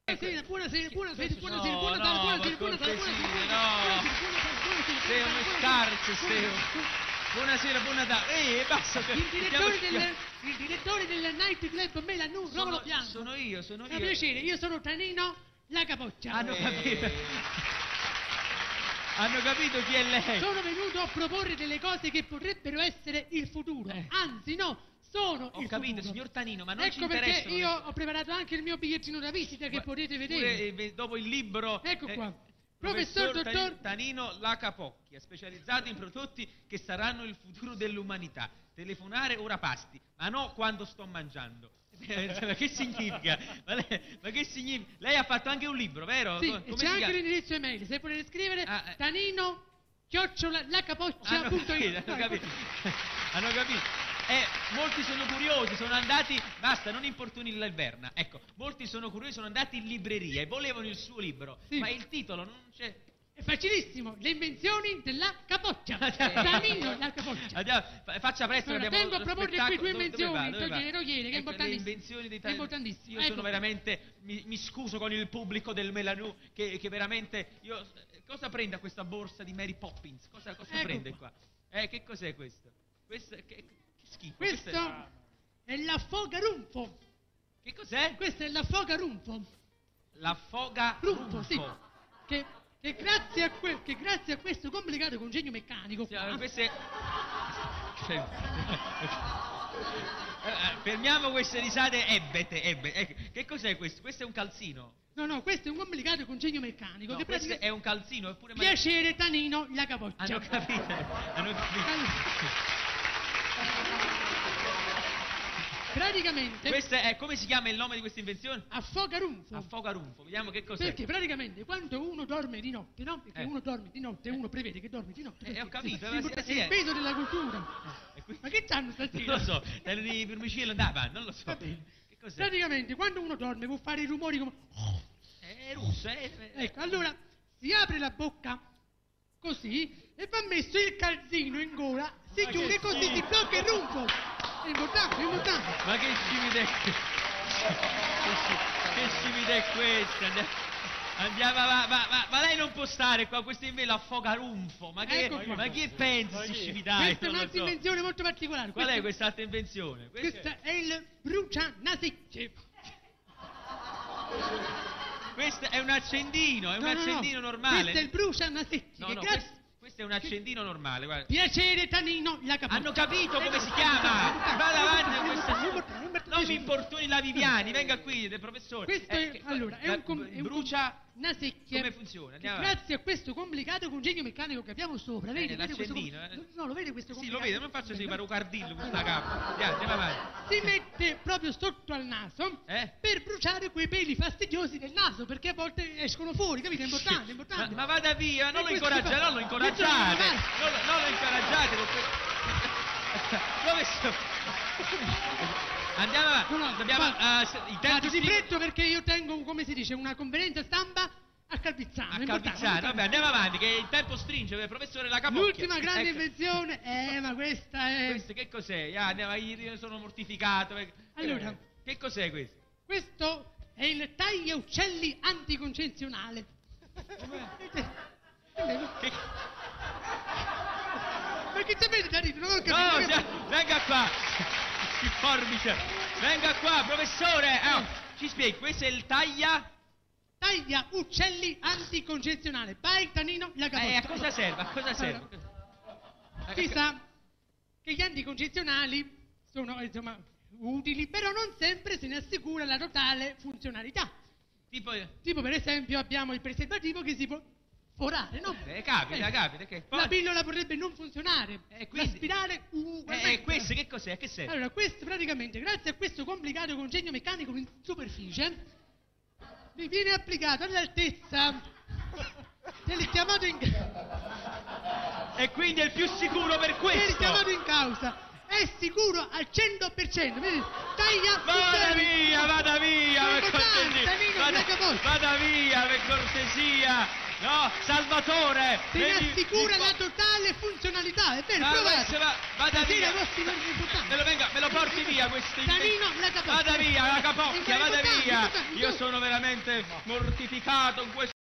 Buonasera, buonasera, buonasera, buonasera, No, buonasera, no, buonasera, per cortesia, buonasera, sei uno scarso, sei Buonasera, buonasera. Basta. Il direttore del night club Melanu, Romolo Bianco. Sono io. Fa piacere, io sono Tanino La Capoccia. Hanno capito. Hanno capito chi è lei? Sono venuto a proporre delle cose che potrebbero essere il futuro. Anzi, no, sono il capito, futuro. signor Tanino, ma non ci ecco perché interessano. io ho preparato anche il mio bigliettino da visita che potete vedere. Pure, dopo il libro. Ecco qua. Professor dottor Tanino La Capocchia, specializzato in prodotti che saranno il futuro dell'umanità. Telefonare ora pasti, ma no quando sto mangiando. Ma che significa? Ma che significa? Lei ha fatto anche un libro, vero? Sì, Come c'è anche l'indirizzo email, se volete scrivere tanino@lacapoccia.it. Hanno capito. Hanno capito. Molti sono curiosi, sono andati, basta, non importuni l'Alverna, ecco, molti sono curiosi, sono andati in libreria e volevano il suo libro, ma il titolo non c'è. È facilissimo, le invenzioni della capoccia. Tanino La Capoccia. Andiamo, faccia presto, allora, abbiamo vengo a proporre qui due invenzioni, togliere, che è ecco, le importantissimo. invenzioni dei è importantissimo. Io sono veramente, mi scuso con il pubblico del Melanu, che veramente, cosa prende a questa borsa di Mary Poppins? Cosa prende qua? Che cos'è questo? Questo, che schifo. Questo è l'affogarunfo. Che cos'è? Questo è l'affogarunfo. L'affogarunfo, sì. Che grazie a questo complicato congegno meccanico questo è... fermiamo queste risate ebbete. Che cos'è questo? Questo è un calzino? No, questo è un complicato congegno meccanico. No, questo è un calzino, eppure... Piacere Tanino La Capoccia. Hanno capito. Praticamente... Questo è, come si chiama il nome di questa invenzione? Affogarunfo. Affogarunfo, vediamo che cos'è. Perché praticamente quando uno dorme di notte, no? Perché uno dorme di notte, uno prevede che dorme di notte. Ho capito. È il peso della cultura. Ma che c'hanno stasera? Non lo so, i vermicilli andava, non lo so. Va bene. Che cos'è? Praticamente quando uno dorme può fare i rumori come... È russo, Ecco, allora si apre la bocca così e va messo il calzino in gola, si chiude così, si blocca il rumfo. È importante. Ma che scimmità è questa? Andiamo, ma lei non può stare qua, questo invece l'affogarunfo. Ma chi pensa si scimità? Questa è un'altra invenzione molto particolare. Qual è quest'altra invenzione? Questa è il brucianasicce. Questo è un accendino, accendino normale. Questo è il brucianasicce. Questo è un accendino normale, guarda. Piacere Tanino La Capoccia. Hanno capito come si chiama? Vada avanti. Non mi importuni la Viviani, venga qui, del professore. Questo è un brucianasicche. Come funziona? Grazie a questo complicato congegno meccanico che abbiamo sopra, vedi? L'accendino, No, lo vede questo complicato? Sì, lo vedo, non faccio così, pare un cardillo questa capa. Andiamo avanti. Si mette proprio sotto al naso per bruciare quei peli fastidiosi del naso, perché a volte escono fuori, capito? È importante. Ma vada via, non lo incoraggiate. Non lo incoraggiate con dove sto? Andiamo avanti. Il tempo di freddo perché io tengo, come si dice, una conferenza stampa a Calvizzano. Vabbè, andiamo avanti, che il tempo stringe, professore La Capocchia. L'ultima grande invenzione, ma questa è... Questo che cos'è? Andiamo, io sono mortificato. Allora, che cos'è questo? Questo è il taglia uccelli anticoncezionale. Ma che ci vedi da ridere? Non ho capito. No, venga qua. Si forbice. Venga qua, professore. Ci spieghi, questo è il taglia uccelli anticoncezionale. Vai Tanino La Capoccia. A cosa serve? Si sa che gli anticoncezionali sono, insomma, utili, però non sempre se ne assicura la totale funzionalità. Tipo per esempio abbiamo il preservativo che si può forare, no? Capita. La pillola potrebbe non funzionare. La spirale questo che cos'è? A che serve? Allora, questo praticamente, grazie a questo complicato congegno meccanico in superficie, vi viene applicato all'altezza del chiamato in causa. E quindi è il più sicuro per questo. Del chiamato in causa. È sicuro al 100%. Vedi? Taglia. Vada via. Capocchia. Vada via, per cortesia. No, Salvatore. Se ne assicura la totale funzionalità, è vero, provate. Vada via. Me lo porti via questo Danino, la Capocchia. Vada via, la Capocchia, vada via. Io sono veramente mortificato in questo